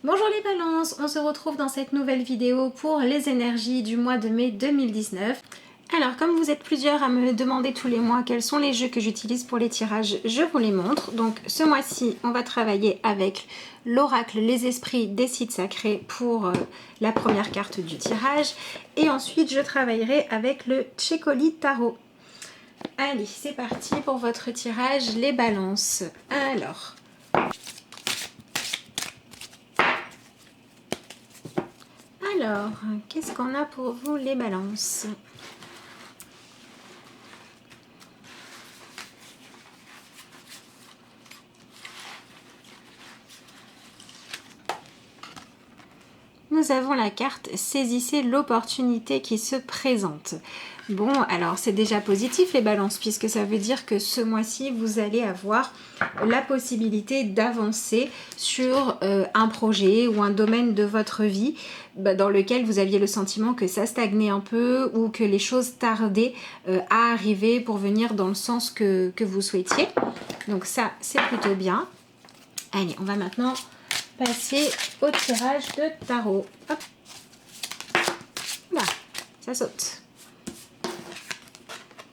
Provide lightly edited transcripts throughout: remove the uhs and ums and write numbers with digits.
Bonjour les balances, on se retrouve dans cette nouvelle vidéo pour les énergies du mois de mai 2019. Alors comme vous êtes plusieurs à me demander tous les mois quels sont les jeux que j'utilise pour les tirages, je vous les montre. Donc ce mois-ci on va travailler avec l'oracle Les Esprits des Sites Sacrés pour la première carte du tirage. Et ensuite je travaillerai avec le Tchekoli Tarot. Allez c'est parti pour votre tirage les balances. Alors, qu'est-ce qu'on a pour vous les balances? Nous avons la carte « Saisissez l'opportunité qui se présente ». Bon, alors c'est déjà positif les balances, puisque ça veut dire que ce mois-ci, vous allez avoir la possibilité d'avancer sur un projet ou un domaine de votre vie dans lequel vous aviez le sentiment que ça stagnait un peu ou que les choses tardaient à arriver pour venir dans le sens que vous souhaitiez. Donc ça, c'est plutôt bien. Allez, on va maintenant passer au tirage de tarot. Hop. Là, ça saute.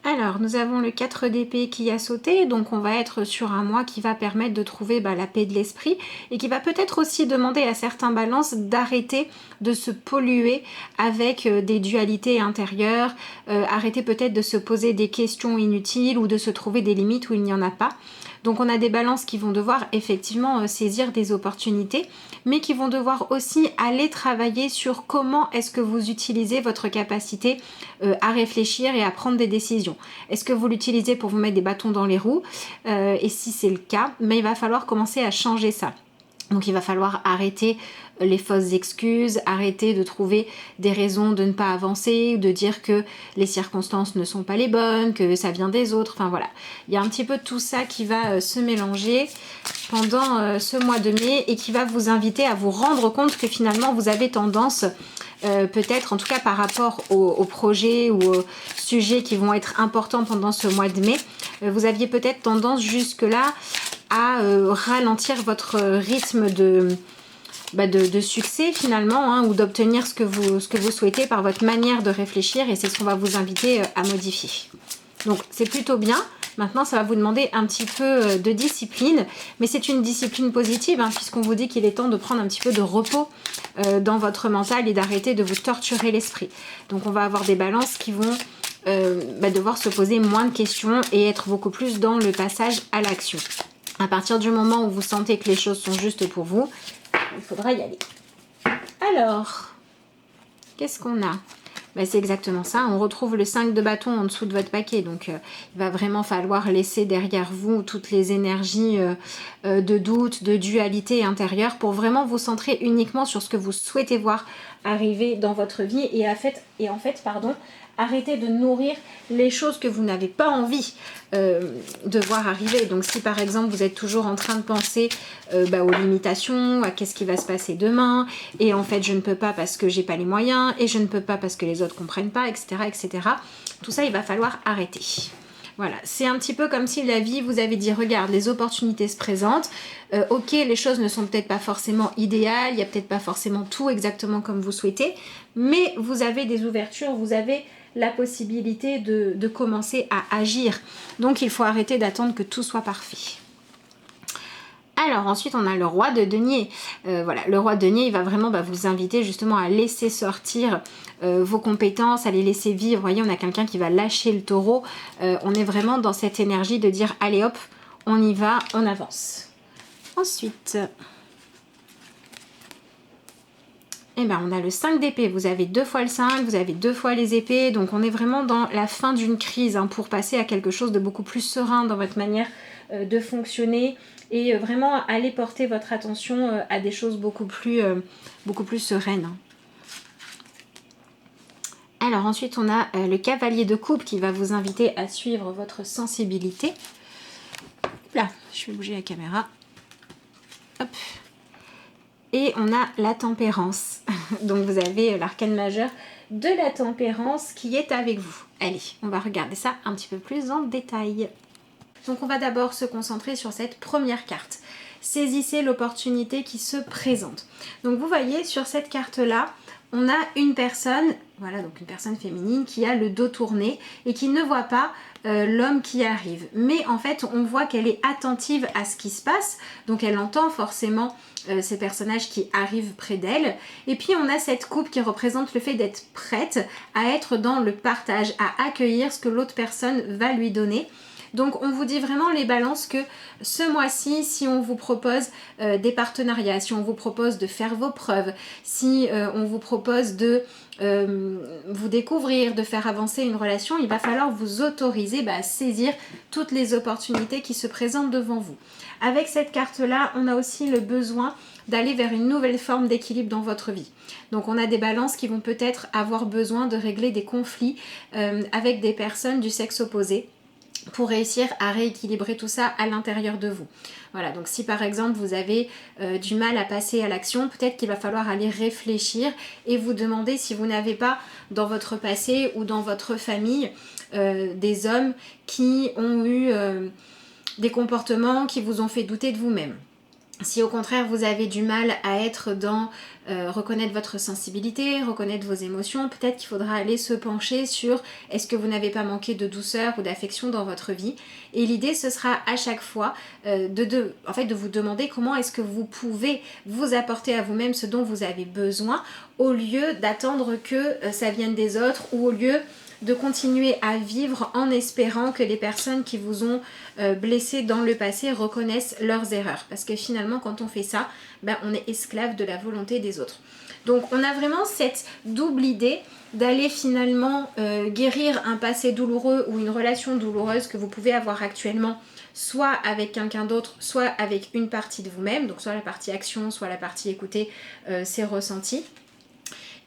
Alors, nous avons le 4 d'épée qui a sauté, donc on va être sur un mois qui va permettre de trouver la paix de l'esprit et qui va peut-être aussi demander à certains balances d'arrêter de se polluer avec des dualités intérieures, arrêter peut-être de se poser des questions inutiles ou de se trouver des limites où il n'y en a pas. Donc on a des balances qui vont devoir effectivement saisir des opportunités, mais qui vont devoir aussi aller travailler sur comment est-ce que vous utilisez votre capacité à réfléchir et à prendre des décisions. Est-ce que vous l'utilisez pour vous mettre des bâtons dans les roues? Et si c'est le cas, mais il va falloir commencer à changer ça. Donc il va falloir arrêter les fausses excuses, arrêter de trouver des raisons de ne pas avancer, de dire que les circonstances ne sont pas les bonnes, que ça vient des autres, enfin voilà. Il y a un petit peu tout ça qui va se mélanger pendant ce mois de mai et qui va vous inviter à vous rendre compte que finalement vous avez tendance, peut-être en tout cas par rapport aux projets ou aux sujets qui vont être importants pendant ce mois de mai, vous aviez peut-être tendance jusque-là à ralentir votre rythme de succès finalement, hein, ou d'obtenir ce que vous souhaitez par votre manière de réfléchir, et c'est ce qu'on va vous inviter à modifier. Donc c'est plutôt bien. Maintenant ça va vous demander un petit peu de discipline, mais c'est une discipline positive, hein, puisqu'on vous dit qu'il est temps de prendre un petit peu de repos dans votre mental et d'arrêter de vous torturer l'esprit. Donc on va avoir des balances qui vont devoir se poser moins de questions et être beaucoup plus dans le passage à l'action. À partir du moment où vous sentez que les choses sont justes pour vous, il faudra y aller. Alors, qu'est-ce qu'on a? C'est exactement ça. On retrouve le 5 de bâton en dessous de votre paquet. Donc, il va vraiment falloir laisser derrière vous toutes les énergies de doute, de dualité intérieure pour vraiment vous centrer uniquement sur ce que vous souhaitez voir arriver dans votre vie et en fait, arrêtez de nourrir les choses que vous n'avez pas envie de voir arriver. Donc si par exemple vous êtes toujours en train de penser aux limitations, à qu'est-ce qui va se passer demain, et en fait je ne peux pas parce que j'ai pas les moyens, et je ne peux pas parce que les autres comprennent pas, etc. etc. Tout ça il va falloir arrêter. Voilà, c'est un petit peu comme si la vie vous avait dit, regarde, les opportunités se présentent, ok, les choses ne sont peut-être pas forcément idéales, il n'y a peut-être pas forcément tout exactement comme vous souhaitez, mais vous avez des ouvertures, vous avez la possibilité de commencer à agir. Donc il faut arrêter d'attendre que tout soit parfait. Alors ensuite on a le roi de denier. Voilà, le roi de denier il va vraiment vous inviter justement à laisser sortir vos compétences, à les laisser vivre. Vous voyez, on a quelqu'un qui va lâcher le taureau. On est vraiment dans cette énergie de dire allez hop, on y va, on avance. Ensuite, on a le 5 d'épée, vous avez 2 fois le 5, vous avez 2 fois les épées, donc on est vraiment dans la fin d'une crise, hein, pour passer à quelque chose de beaucoup plus serein dans votre manière de fonctionner et vraiment aller porter votre attention à des choses beaucoup plus sereines. Alors ensuite on a le cavalier de coupe qui va vous inviter à suivre votre sensibilité. Là, je vais bouger la caméra. Hop. Et on a la tempérance. Donc vous avez l'arcane majeur de la tempérance qui est avec vous. Allez, on va regarder ça un petit peu plus en détail. Donc on va d'abord se concentrer sur cette première carte. saisissez l'opportunité qui se présente. Donc vous voyez sur cette carte-là, on a une personne, voilà, donc une personne féminine qui a le dos tourné et qui ne voit pas l'homme qui arrive. Mais en fait, on voit qu'elle est attentive à ce qui se passe, donc elle entend forcément ces personnages qui arrivent près d'elle. Et puis on a cette coupe qui représente le fait d'être prête à être dans le partage, à accueillir ce que l'autre personne va lui donner. Donc on vous dit vraiment les balances que ce mois-ci, si on vous propose des partenariats, si on vous propose de faire vos preuves, si on vous propose de vous découvrir, de faire avancer une relation, il va falloir vous autoriser à saisir toutes les opportunités qui se présentent devant vous. Avec cette carte-là, on a aussi le besoin d'aller vers une nouvelle forme d'équilibre dans votre vie. Donc on a des balances qui vont peut-être avoir besoin de régler des conflits avec des personnes du sexe opposé, pour réussir à rééquilibrer tout ça à l'intérieur de vous. Voilà, donc si par exemple vous avez du mal à passer à l'action, peut-être qu'il va falloir aller réfléchir et vous demander si vous n'avez pas dans votre passé ou dans votre famille des hommes qui ont eu des comportements qui vous ont fait douter de vous-même. Si au contraire vous avez du mal à être dans reconnaître votre sensibilité, reconnaître vos émotions, peut-être qu'il faudra aller se pencher sur est-ce que vous n'avez pas manqué de douceur ou d'affection dans votre vie. Et l'idée ce sera à chaque fois de vous demander comment est-ce que vous pouvez vous apporter à vous-même ce dont vous avez besoin au lieu d'attendre que ça vienne des autres ou au lieu de continuer à vivre en espérant que les personnes qui vous ont blessé dans le passé reconnaissent leurs erreurs. Parce que finalement, quand on fait ça, on est esclave de la volonté des autres. Donc on a vraiment cette double idée d'aller finalement guérir un passé douloureux ou une relation douloureuse que vous pouvez avoir actuellement, soit avec quelqu'un d'autre, soit avec une partie de vous-même, donc soit la partie action, soit la partie écouter ses ressentis.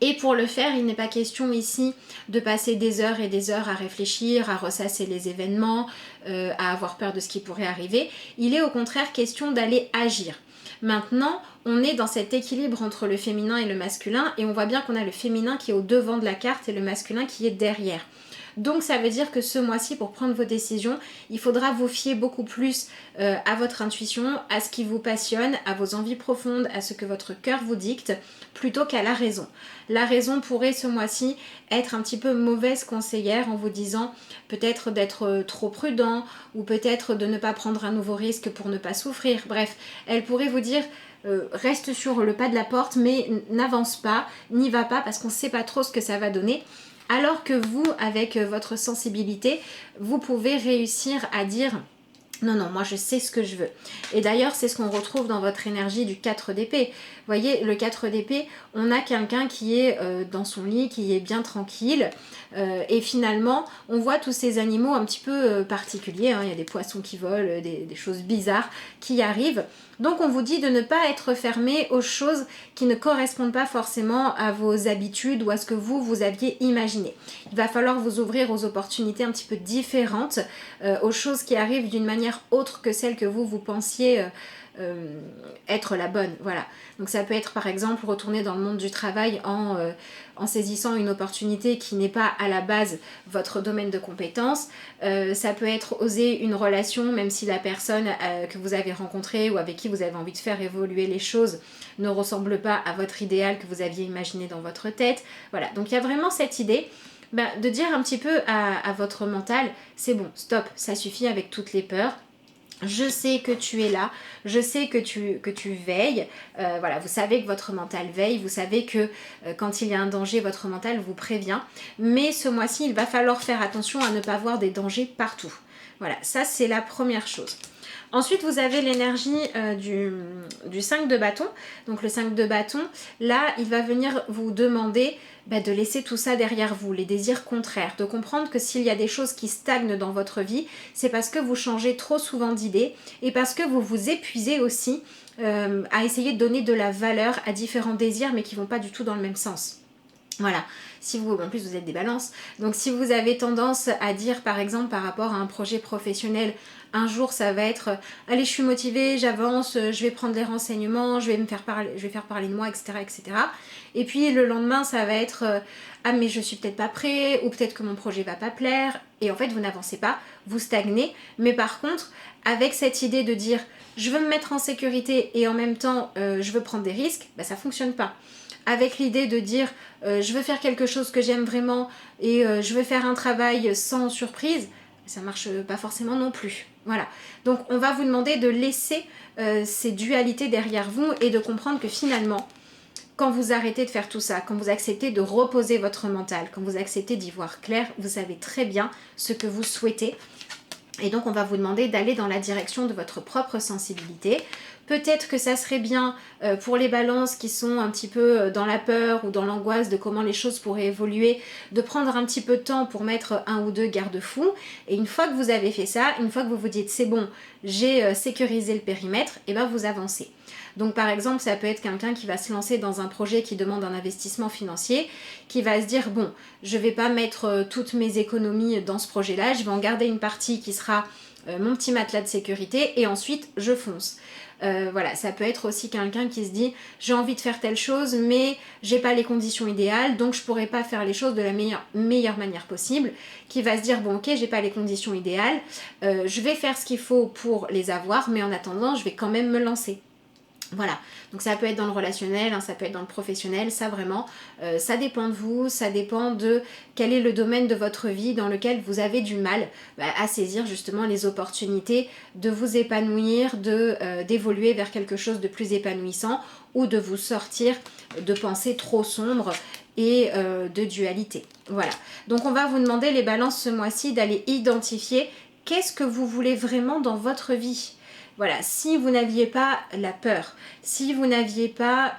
Et pour le faire, il n'est pas question ici de passer des heures et des heures à réfléchir, à ressasser les événements, à avoir peur de ce qui pourrait arriver. Il est au contraire question d'aller agir. Maintenant, on est dans cet équilibre entre le féminin et le masculin et on voit bien qu'on a le féminin qui est au devant de la carte et le masculin qui est derrière. Donc ça veut dire que ce mois-ci, pour prendre vos décisions, il faudra vous fier beaucoup plus à votre intuition, à ce qui vous passionne, à vos envies profondes, à ce que votre cœur vous dicte, plutôt qu'à la raison. La raison pourrait ce mois-ci être un petit peu mauvaise conseillère en vous disant peut-être d'être trop prudent ou peut-être de ne pas prendre un nouveau risque pour ne pas souffrir. Bref, elle pourrait vous dire reste sur le pas de la porte mais n'avance pas, n'y va pas parce qu'on ne sait pas trop ce que ça va donner. Alors que vous, avec votre sensibilité, vous pouvez réussir à dire non, moi je sais ce que je veux. Et d'ailleurs, c'est ce qu'on retrouve dans votre énergie du 4 d'épée. Vous voyez, le 4 d'épée, on a quelqu'un qui est dans son lit, qui est bien tranquille. Et finalement, on voit tous ces animaux un petit peu particuliers. Il y a des poissons qui volent, des choses bizarres qui arrivent. Donc on vous dit de ne pas être fermé aux choses qui ne correspondent pas forcément à vos habitudes ou à ce que vous aviez imaginé. Il va falloir vous ouvrir aux opportunités un petit peu différentes, aux choses qui arrivent d'une manière autre que celle que vous pensiez être la bonne. Voilà. Donc ça peut être par exemple retourner dans le monde du travail en saisissant une opportunité qui n'est pas à la base votre domaine de compétence. Ça peut être oser une relation même si la personne que vous avez rencontrée ou avec qui vous avez envie de faire évoluer les choses ne ressemble pas à votre idéal que vous aviez imaginé dans votre tête. Voilà, donc il y a vraiment cette idée de dire un petit peu à votre mental, c'est bon, stop, ça suffit avec toutes les peurs. Je sais que tu es là, je sais que tu veilles, voilà, vous savez que votre mental veille, vous savez que quand il y a un danger, votre mental vous prévient. Mais ce mois-ci, il va falloir faire attention à ne pas voir des dangers partout. Voilà, ça c'est la première chose. Ensuite, vous avez l'énergie du 5 de bâton. Donc le 5 de bâton, là, il va venir vous demander de laisser tout ça derrière vous, les désirs contraires, de comprendre que s'il y a des choses qui stagnent dans votre vie, c'est parce que vous changez trop souvent d'idées et parce que vous vous épuisez aussi à essayer de donner de la valeur à différents désirs mais qui ne vont pas du tout dans le même sens. Voilà, si vous, en plus vous êtes des balances, donc si vous avez tendance à dire par exemple par rapport à un projet professionnel, un jour ça va être allez je suis motivée, j'avance, je vais prendre les renseignements, je vais faire parler de moi, etc. Et puis le lendemain ça va être ah mais je suis peut-être pas prêt ou peut-être que mon projet va pas plaire et en fait vous n'avancez pas, vous stagnez, mais par contre avec cette idée de dire je veux me mettre en sécurité et en même temps je veux prendre des risques, bah, ça fonctionne pas. Avec l'idée de dire je veux faire quelque chose que j'aime vraiment et je veux faire un travail sans surprise, ça marche pas forcément non plus. Voilà. Donc on va vous demander de laisser ces dualités derrière vous et de comprendre que finalement, quand vous arrêtez de faire tout ça, quand vous acceptez de reposer votre mental, quand vous acceptez d'y voir clair, vous savez très bien ce que vous souhaitez. Et donc on va vous demander d'aller dans la direction de votre propre sensibilité. Peut-être que ça serait bien pour les balances qui sont un petit peu dans la peur ou dans l'angoisse de comment les choses pourraient évoluer, de prendre un petit peu de temps pour mettre un ou deux garde-fous. Et une fois que vous avez fait ça, une fois que vous vous dites c'est bon, j'ai sécurisé le périmètre, et bien vous avancez. Donc par exemple, ça peut être quelqu'un qui va se lancer dans un projet qui demande un investissement financier, qui va se dire bon, je ne vais pas mettre toutes mes économies dans ce projet-là, je vais en garder une partie qui sera mon petit matelas de sécurité et ensuite je fonce. Voilà, ça peut être aussi quelqu'un qui se dit j'ai envie de faire telle chose mais j'ai pas les conditions idéales donc je pourrais pas faire les choses de la meilleure manière possible, qui va se dire bon ok, j'ai pas les conditions idéales, je vais faire ce qu'il faut pour les avoir mais en attendant je vais quand même me lancer. Voilà, donc ça peut être dans le relationnel, ça peut être dans le professionnel, ça vraiment, ça dépend de vous, ça dépend de quel est le domaine de votre vie dans lequel vous avez du mal à saisir justement les opportunités de vous épanouir, d'évoluer vers quelque chose de plus épanouissant ou de vous sortir de pensées trop sombres et de dualité. Voilà, donc on va vous demander les balances ce mois-ci d'aller identifier qu'est-ce que vous voulez vraiment dans votre vie. Voilà, si vous n'aviez pas la peur, si vous n'aviez pas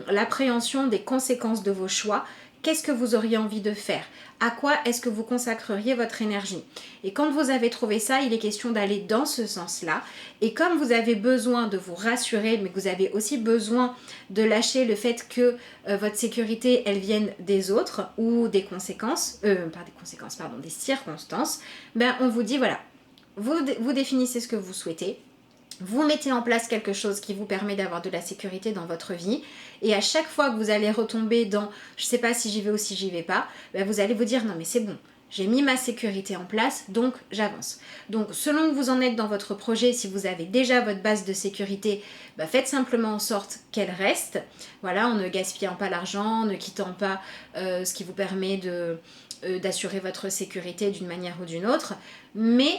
l'appréhension des conséquences de vos choix, qu'est-ce que vous auriez envie de faire? À quoi est-ce que vous consacreriez votre énergie? Et quand vous avez trouvé ça, il est question d'aller dans ce sens-là. Et comme vous avez besoin de vous rassurer, mais que vous avez aussi besoin de lâcher le fait que votre sécurité, elle vienne des autres ou des conséquences, des circonstances, ben on vous dit voilà, vous définissez ce que vous souhaitez. Vous mettez en place quelque chose qui vous permet d'avoir de la sécurité dans votre vie et à chaque fois que vous allez retomber dans je sais pas si j'y vais ou si j'y vais pas, ben vous allez vous dire non mais c'est bon, j'ai mis ma sécurité en place donc j'avance. Donc selon que vous en êtes dans votre projet, si vous avez déjà votre base de sécurité, ben faites simplement en sorte qu'elle reste, voilà, en ne gaspillant pas l'argent, en ne quittant pas ce qui vous permet d'assurer votre sécurité d'une manière ou d'une autre, mais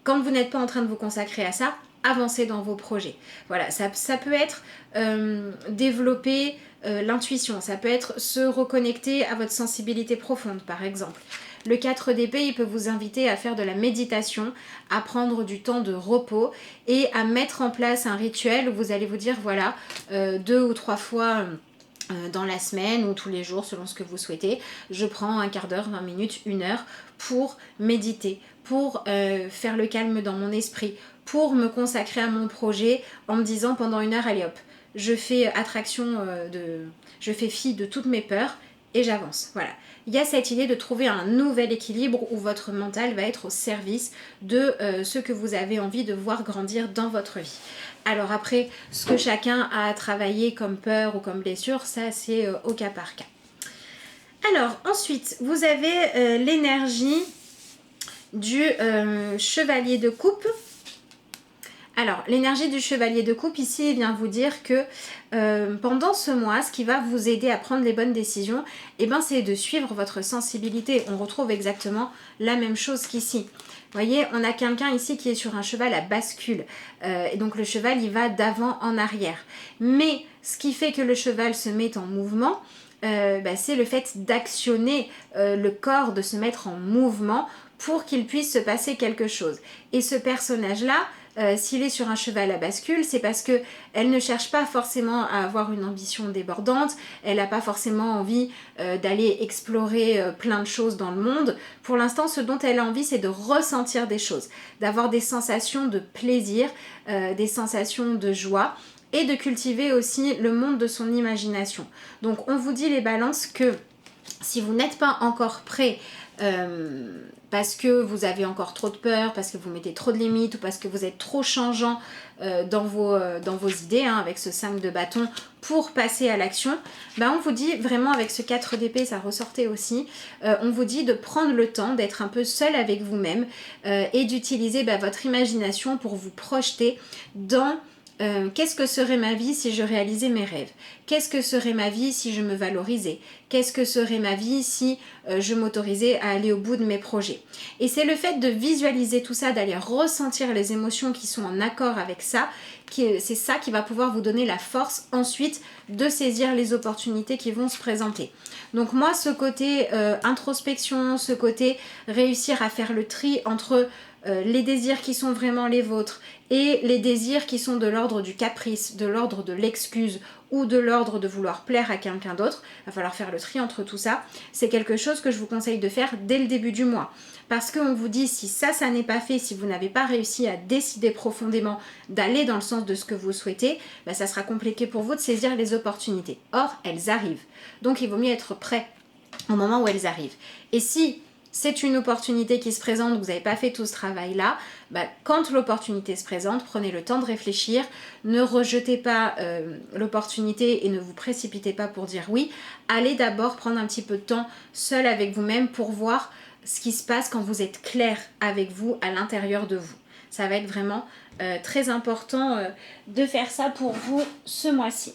quand vous n'êtes pas en train de vous consacrer à ça, avancez dans vos projets. Voilà, ça peut être développer l'intuition, ça peut être se reconnecter à votre sensibilité profonde par exemple. Le 4 d'épée, il peut vous inviter à faire de la méditation, à prendre du temps de repos et à mettre en place un rituel où vous allez vous dire voilà, 2 ou 3 fois dans la semaine ou tous les jours selon ce que vous souhaitez, je prends un quart d'heure, 20 minutes, 1 heure pour méditer, pour faire le calme dans mon esprit, pour me consacrer à mon projet en me disant pendant 1 heure, allez hop, je fais je fais fi de toutes mes peurs et j'avance. Voilà. Il y a cette idée de trouver un nouvel équilibre où votre mental va être au service de ce que vous avez envie de voir grandir dans votre vie. Alors après, ce que chacun a à travailler comme peur ou comme blessure, ça c'est au cas par cas. Alors ensuite, vous avez l'énergie du chevalier de coupe. Alors, l'énergie du chevalier de coupe ici vient vous dire que pendant ce mois, ce qui va vous aider à prendre les bonnes décisions, c'est de suivre votre sensibilité. On retrouve exactement la même chose qu'ici. Vous voyez, on a quelqu'un ici qui est sur un cheval à bascule. Et donc le cheval, il va d'avant en arrière. Mais ce qui fait que le cheval se met en mouvement, c'est le fait d'actionner le corps, de se mettre en mouvement pour qu'il puisse se passer quelque chose. Et ce personnage-là, s'il est sur un cheval à bascule, c'est parce qu'elle ne cherche pas forcément à avoir une ambition débordante, elle n'a pas forcément envie d'aller explorer plein de choses dans le monde. Pour l'instant, ce dont elle a envie, c'est de ressentir des choses, d'avoir des sensations de plaisir, des sensations de joie et de cultiver aussi le monde de son imagination. Donc on vous dit les balances que si vous n'êtes pas encore prêt parce que vous avez encore trop de peur, parce que vous mettez trop de limites ou parce que vous êtes trop changeant dans vos idées, hein, avec ce 5 de bâton pour passer à l'action, on vous dit vraiment avec ce 4 d'épée, ça ressortait aussi, on vous dit de prendre le temps d'être un peu seul avec vous-même et d'utiliser votre imagination pour vous projeter dans qu'est-ce que serait ma vie si je réalisais mes rêves? Qu'est-ce que serait ma vie si je me valorisais? Qu'est-ce que serait ma vie si je m'autorisais à aller au bout de mes projets? Et c'est le fait de visualiser tout ça, d'aller ressentir les émotions qui sont en accord avec ça, c'est ça qui va pouvoir vous donner la force ensuite de saisir les opportunités qui vont se présenter. Donc moi, ce côté introspection, ce côté réussir à faire le tri entre les désirs qui sont vraiment les vôtres et les désirs qui sont de l'ordre du caprice, de l'ordre de l'excuse ou de l'ordre de vouloir plaire à quelqu'un d'autre, il va falloir faire le tri entre tout ça. C'est quelque chose que je vous conseille de faire dès le début du mois. Parce qu'on vous dit, si ça n'est pas fait, si vous n'avez pas réussi à décider profondément d'aller dans le sens de ce que vous souhaitez, ça sera compliqué pour vous de saisir les opportunités. Or, elles arrivent. Donc, il vaut mieux être prêt au moment où elles arrivent. Et si c'est une opportunité qui se présente, vous n'avez pas fait tout ce travail-là, quand l'opportunité se présente, prenez le temps de réfléchir, ne rejetez pas l'opportunité et ne vous précipitez pas pour dire oui. Allez d'abord prendre un petit peu de temps seul avec vous-même pour voir ce qui se passe quand vous êtes clair avec vous à l'intérieur de vous. Ça va être vraiment très important de faire ça pour vous ce mois-ci.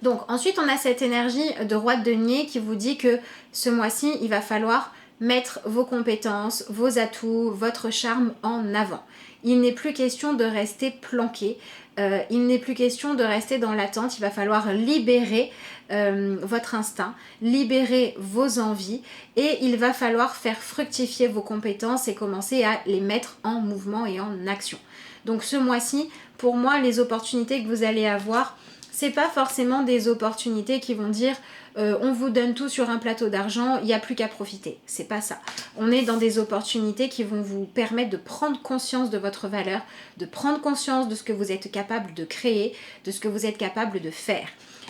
Donc ensuite on a cette énergie de roi de denier qui vous dit que ce mois-ci il va falloir mettre vos compétences, vos atouts, votre charme en avant. Il n'est plus question de rester planqué, il n'est plus question de rester dans l'attente, il va falloir libérer votre instinct, libérer vos envies et il va falloir faire fructifier vos compétences et commencer à les mettre en mouvement et en action. Donc ce mois-ci, pour moi, les opportunités que vous allez avoir, c'est pas forcément des opportunités qui vont dire on vous donne tout sur un plateau d'argent, il n'y a plus qu'à profiter. C'est pas ça. On est dans des opportunités qui vont vous permettre de prendre conscience de votre valeur, de prendre conscience de ce que vous êtes capable de créer, de ce que vous êtes capable de faire.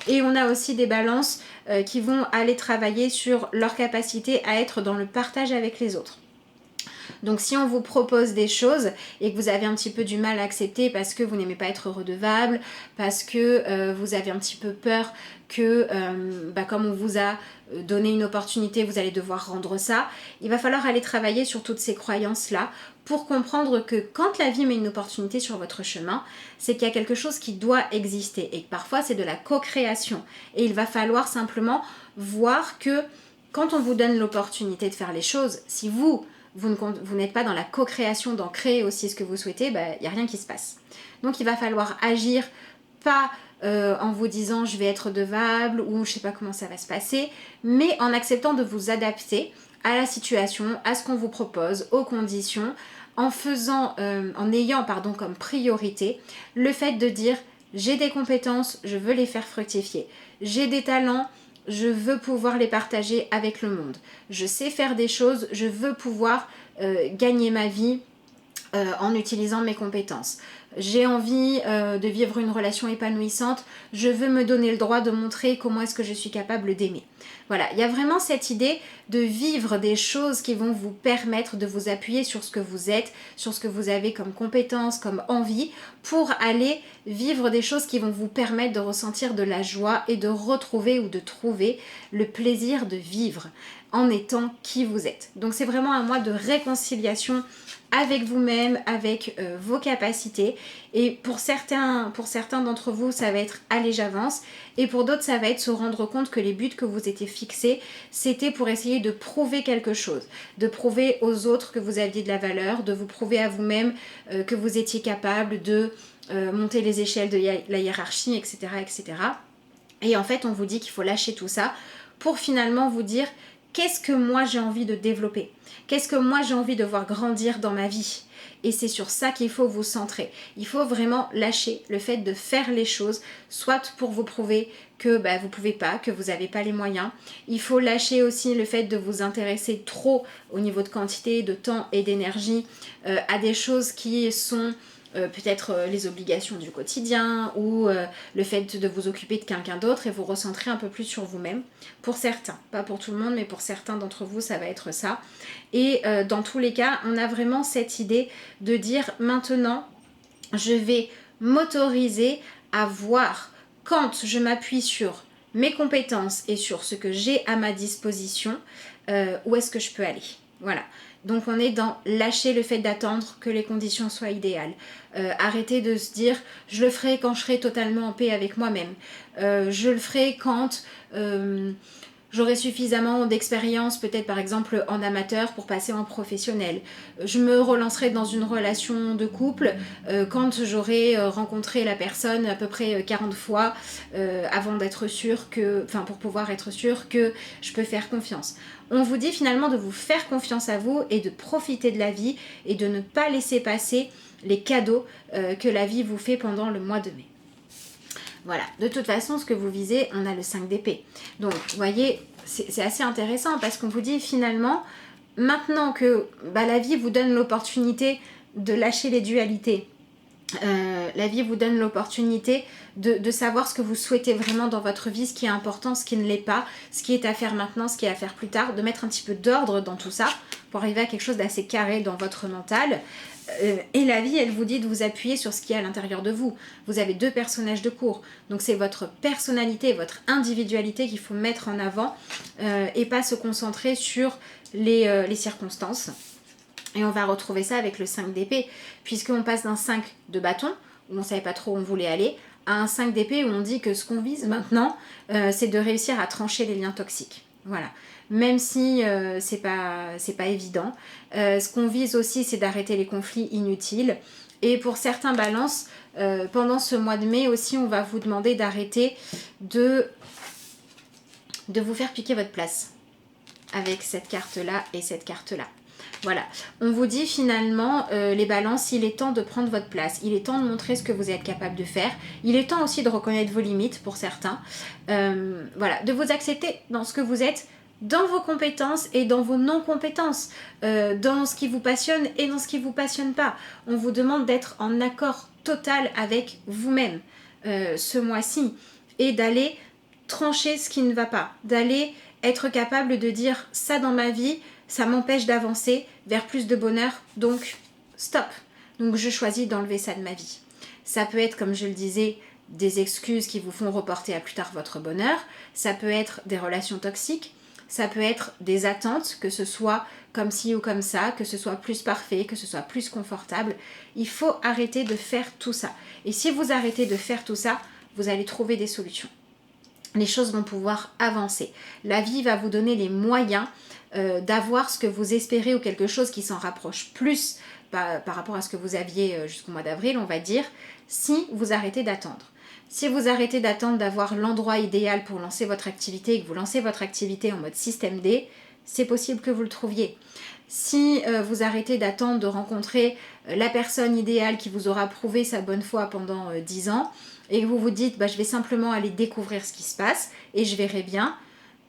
Et on a aussi des balances qui vont aller travailler sur leur capacité à être dans le partage avec les autres. Donc si on vous propose des choses et que vous avez un petit peu du mal à accepter parce que vous n'aimez pas être redevable, parce que vous avez un petit peu peur que comme on vous a donné une opportunité, vous allez devoir rendre ça, il va falloir aller travailler sur toutes ces croyances-là pour comprendre que quand la vie met une opportunité sur votre chemin, c'est qu'il y a quelque chose qui doit exister et que parfois c'est de la co-création. Et il va falloir simplement voir que quand on vous donne l'opportunité de faire les choses, si vous n'êtes pas dans la co-création, d'en créer aussi ce que vous souhaitez, il n'y a rien qui se passe. Donc il va falloir agir, pas en vous disant je vais être redevable ou je sais pas comment ça va se passer, mais en acceptant de vous adapter à la situation, à ce qu'on vous propose, aux conditions, en ayant comme priorité le fait de dire j'ai des compétences, je veux les faire fructifier, j'ai des talents, je veux pouvoir les partager avec le monde. Je sais faire des choses, je veux pouvoir gagner ma vie en utilisant mes compétences. J'ai envie de vivre une relation épanouissante, je veux me donner le droit de montrer comment est-ce que je suis capable d'aimer. Voilà, il y a vraiment cette idée de vivre des choses qui vont vous permettre de vous appuyer sur ce que vous êtes, sur ce que vous avez comme compétences, comme envie, pour aller vivre des choses qui vont vous permettre de ressentir de la joie et de retrouver ou de trouver le plaisir de vivre en étant qui vous êtes. Donc c'est vraiment un mois de réconciliation avec vous-même, avec vos capacités. Et pour certains d'entre vous, ça va être allez, j'avance. Et pour d'autres, ça va être se rendre compte que les buts que vous étiez fixés, c'était pour essayer de prouver quelque chose. De prouver aux autres que vous aviez de la valeur, de vous prouver à vous-même que vous étiez capable de monter les échelles de la hiérarchie, etc., etc. Et en fait, on vous dit qu'il faut lâcher tout ça pour finalement vous dire qu'est-ce que moi j'ai envie de développer? Qu'est-ce que moi j'ai envie de voir grandir dans ma vie? Et c'est sur ça qu'il faut vous centrer. Il faut vraiment lâcher le fait de faire les choses, soit pour vous prouver que vous pouvez pas, que vous n'avez pas les moyens. Il faut lâcher aussi le fait de vous intéresser trop au niveau de quantité, de temps et d'énergie à des choses qui sont peut-être les obligations du quotidien ou le fait de vous occuper de quelqu'un d'autre et vous recentrer un peu plus sur vous-même. Pour certains, pas pour tout le monde, mais pour certains d'entre vous, ça va être ça. Et dans tous les cas, on a vraiment cette idée de dire maintenant, je vais m'autoriser à voir quand je m'appuie sur mes compétences et sur ce que j'ai à ma disposition, où est-ce que je peux aller. Voilà. Donc on est dans lâcher le fait d'attendre que les conditions soient idéales. Arrêter de se dire je le ferai quand je serai totalement en paix avec moi-même. Je le ferai quand j'aurai suffisamment d'expérience, peut-être par exemple en amateur pour passer en professionnel. Je me relancerai dans une relation de couple quand j'aurai rencontré la personne à peu près 40 fois avant d'être sûre que, enfin pour pouvoir être sûre que je peux faire confiance. On vous dit finalement de vous faire confiance à vous et de profiter de la vie et de ne pas laisser passer les cadeaux que la vie vous fait pendant le mois de mai. Voilà, de toute façon, ce que vous visez, on a le 5 d'épée. Donc, vous voyez, c'est assez intéressant parce qu'on vous dit finalement, maintenant que la vie vous donne l'opportunité de lâcher les dualités, la vie vous donne l'opportunité de savoir ce que vous souhaitez vraiment dans votre vie, ce qui est important, ce qui ne l'est pas, ce qui est à faire maintenant, ce qui est à faire plus tard, de mettre un petit peu d'ordre dans tout ça pour arriver à quelque chose d'assez carré dans votre mental. Et la vie, elle vous dit de vous appuyer sur ce qu'il y a à l'intérieur de vous. Vous avez 2 personnages de cours, donc c'est votre personnalité, votre individualité qu'il faut mettre en avant et pas se concentrer sur les circonstances. Et on va retrouver ça avec le 5 d'épée, puisqu'on passe d'un 5 de bâton, où on ne savait pas trop où on voulait aller, à un 5 d'épée où on dit que ce qu'on vise maintenant, c'est de réussir à trancher les liens toxiques. Voilà. Même si c'est pas évident. Ce qu'on vise aussi, c'est d'arrêter les conflits inutiles. Et pour certains balances, pendant ce mois de mai aussi, on va vous demander d'arrêter de vous faire piquer votre place avec cette carte-là et cette carte-là. Voilà, on vous dit finalement, les balances, il est temps de prendre votre place. Il est temps de montrer ce que vous êtes capable de faire. Il est temps aussi de reconnaître vos limites pour certains. Voilà, de vous accepter dans ce que vous êtes, dans vos compétences et dans vos non-compétences, dans ce qui vous passionne et dans ce qui ne vous passionne pas. On vous demande d'être en accord total avec vous-même ce mois-ci et d'aller trancher ce qui ne va pas, d'aller être capable de dire ça dans ma vie, ça m'empêche d'avancer vers plus de bonheur, donc stop. Donc je choisis d'enlever ça de ma vie. Ça peut être, comme je le disais, des excuses qui vous font reporter à plus tard votre bonheur, ça peut être des relations toxiques, ça peut être des attentes, que ce soit comme ci ou comme ça, que ce soit plus parfait, que ce soit plus confortable. Il faut arrêter de faire tout ça. Et si vous arrêtez de faire tout ça, vous allez trouver des solutions. Les choses vont pouvoir avancer. La vie va vous donner les moyens d'avoir ce que vous espérez ou quelque chose qui s'en rapproche plus par rapport à ce que vous aviez jusqu'au mois d'avril, on va dire, si vous arrêtez d'attendre. Si vous arrêtez d'attendre d'avoir l'endroit idéal pour lancer votre activité et que vous lancez votre activité en mode système D, c'est possible que vous le trouviez. Si vous arrêtez d'attendre de rencontrer la personne idéale qui vous aura prouvé sa bonne foi pendant 10 ans et que vous vous dites je vais simplement aller découvrir ce qui se passe et je verrai bien,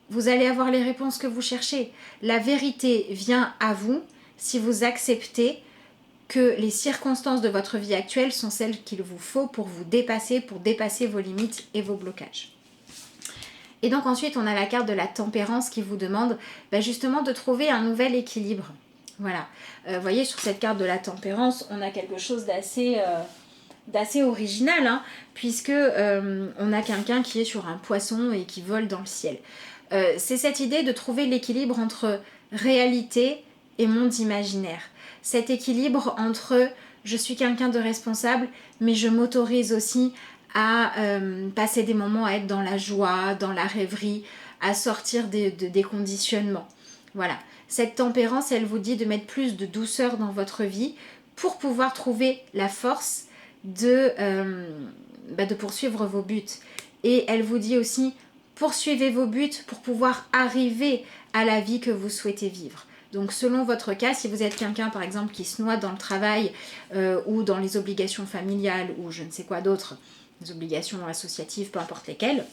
vous allez avoir les réponses que vous cherchez. La vérité vient à vous si vous acceptez que les circonstances de votre vie actuelle sont celles qu'il vous faut pour vous dépasser, pour dépasser vos limites et vos blocages. Et donc ensuite, on a la carte de la tempérance qui vous demande justement de trouver un nouvel équilibre. Voilà. Vous voyez, sur cette carte de la tempérance, on a quelque chose d'assez original, puisque on a quelqu'un qui est sur un poisson et qui vole dans le ciel. C'est cette idée de trouver l'équilibre entre réalité et monde imaginaire. Cet équilibre entre je suis quelqu'un de responsable, mais je m'autorise aussi à passer des moments à être dans la joie, dans la rêverie, à sortir des conditionnements. Voilà. Cette tempérance, elle vous dit de mettre plus de douceur dans votre vie pour pouvoir trouver la force de poursuivre vos buts. Et elle vous dit aussi, poursuivez vos buts pour pouvoir arriver à la vie que vous souhaitez vivre. Donc selon votre cas, si vous êtes quelqu'un par exemple qui se noie dans le travail ou dans les obligations familiales ou je ne sais quoi d'autre, les obligations associatives, peu importe lesquelles,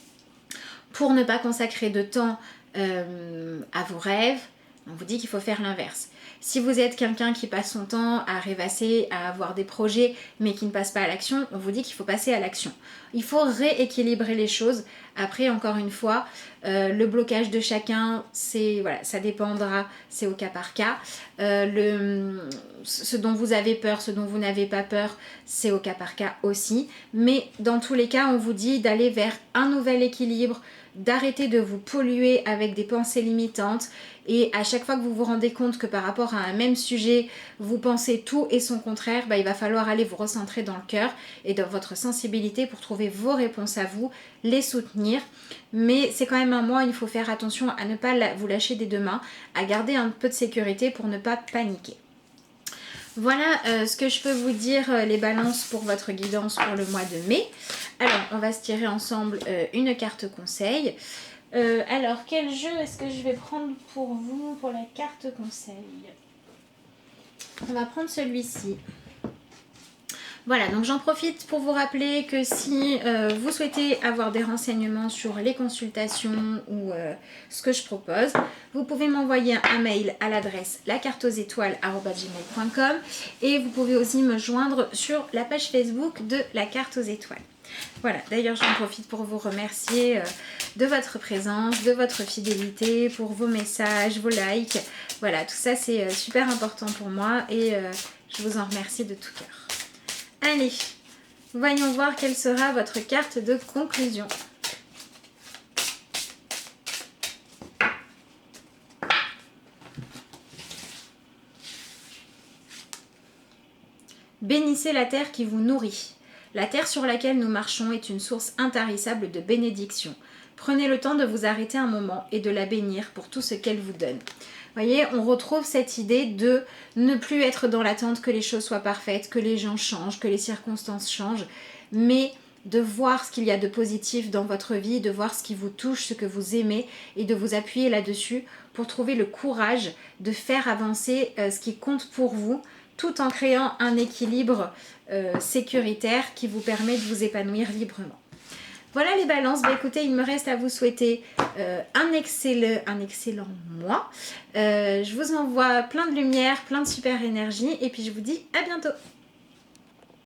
pour ne pas consacrer de temps à vos rêves, On vous dit qu'il faut faire l'inverse. Si vous êtes quelqu'un qui passe son temps à rêvasser, à avoir des projets, mais qui ne passe pas à l'action, on vous dit qu'il faut passer à l'action. Il faut rééquilibrer les choses. Après, encore une fois, le blocage de chacun, voilà, ça dépendra, c'est au cas par cas. Ce dont vous avez peur, ce dont vous n'avez pas peur, c'est au cas par cas aussi. Mais dans tous les cas, on vous dit d'aller vers un nouvel équilibre, d'arrêter de vous polluer avec des pensées limitantes, et à chaque fois que vous vous rendez compte que par rapport à un même sujet, vous pensez tout et son contraire, il va falloir aller vous recentrer dans le cœur et dans votre sensibilité pour trouver vos réponses à vous, les soutenir. Mais c'est quand même un mois, il faut faire attention à ne pas vous lâcher des deux mains, à garder un peu de sécurité pour ne pas paniquer. Voilà ce que je peux vous dire, les balances pour votre guidance pour le mois de mai. Alors, on va se tirer ensemble une carte conseil. Alors, quel jeu est-ce que je vais prendre pour vous pour la carte conseil? On va prendre celui-ci. Voilà, donc j'en profite pour vous rappeler que si vous souhaitez avoir des renseignements sur les consultations ou ce que je propose, vous pouvez m'envoyer un mail à l'adresse lacarteauxétoiles@gmail.com et vous pouvez aussi me joindre sur la page Facebook de La Carte aux Étoiles. Voilà, d'ailleurs j'en profite pour vous remercier de votre présence, de votre fidélité, pour vos messages, vos likes. Voilà, tout ça c'est super important pour moi et je vous en remercie de tout cœur. Allez, voyons voir quelle sera votre carte de conclusion. Bénissez la terre qui vous nourrit. La terre sur laquelle nous marchons est une source intarissable de bénédiction. Prenez le temps de vous arrêter un moment et de la bénir pour tout ce qu'elle vous donne. Vous voyez, on retrouve cette idée de ne plus être dans l'attente que les choses soient parfaites, que les gens changent, que les circonstances changent, mais de voir ce qu'il y a de positif dans votre vie, de voir ce qui vous touche, ce que vous aimez et de vous appuyer là-dessus pour trouver le courage de faire avancer ce qui compte pour vous, tout en créant un équilibre sécuritaire qui vous permet de vous épanouir librement. Voilà les balances, écoutez, il me reste à vous souhaiter un excellent mois. Je vous envoie plein de lumière, plein de super énergie et puis je vous dis à bientôt.